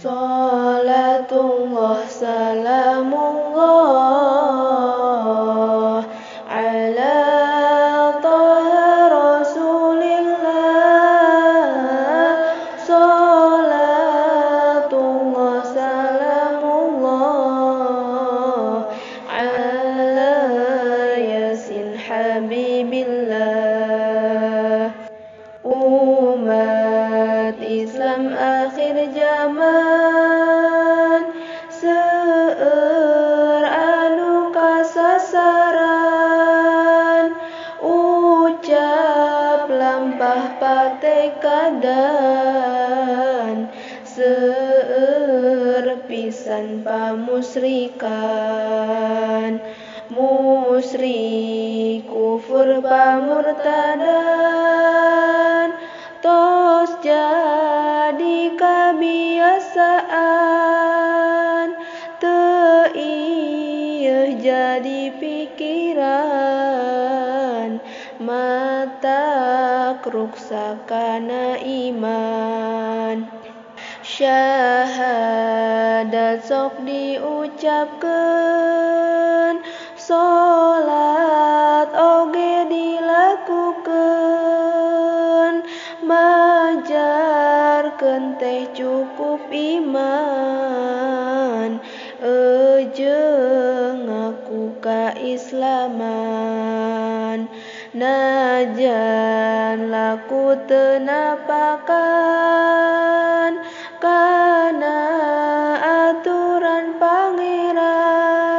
Salatullah salamullah ala taha rasulillah. Salatullah salamullah ala yasin habibillah. Umat Islam akhir zaman seueur anu kasasaran, ucap lampah patekadan, seueur pisan pamusyrikan, musyrik kufur pamurtadan, tos jadi kebiasaan, teu ieu jadi pikiran, matak ruksakana iman. Syahadat sok diucapkeun, salat oge dilakukeun, majarkeun teh cukup iman, ejeung ngaku kaislaman. Najan laku teu napakan kana aturan pangeran,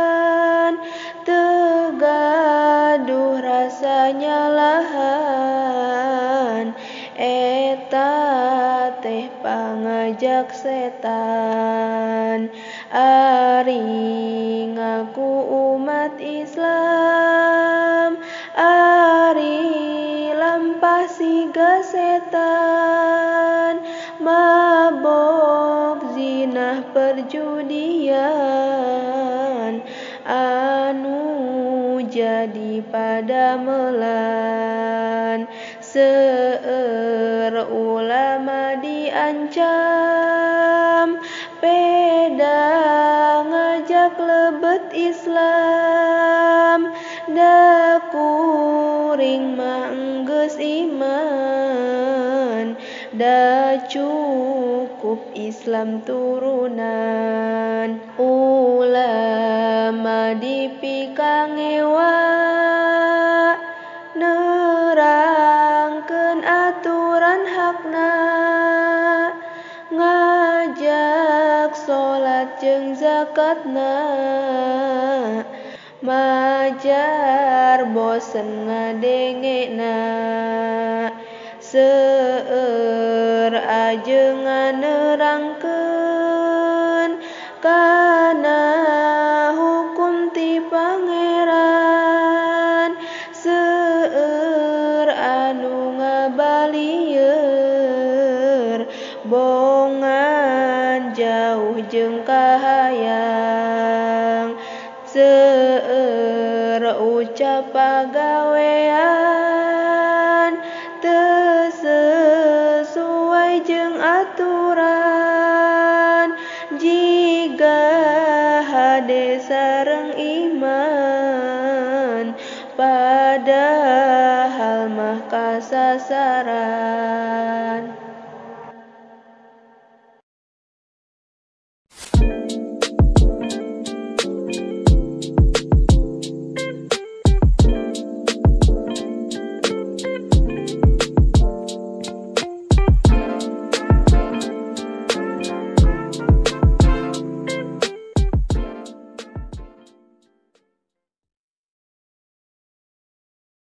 teu gaduh rasa nyalahan, eta teh pangajak setan. Ari ngaku umat Islam, ari lampah siga setan, mabok zinah perjudian, anu jadi padamelan. Seueur ulama diancam, peda ngajak lebet Islam, da kuring mah enggeus iman, da cukup Islam turunan. Ulama dipikangewa nerangkeun aturan hakna, ngajak salat jeung zakatna, majar bosen ngadengena. Seueur ajeungan nerangkeun kana hukum ti pangeran, seueur anu ngabalieur bongan jauh jeung kahayang, seueur ucap pagawean teu sesuai jeung aturan, jiga hade sareng iman, padahal mah kasasaran.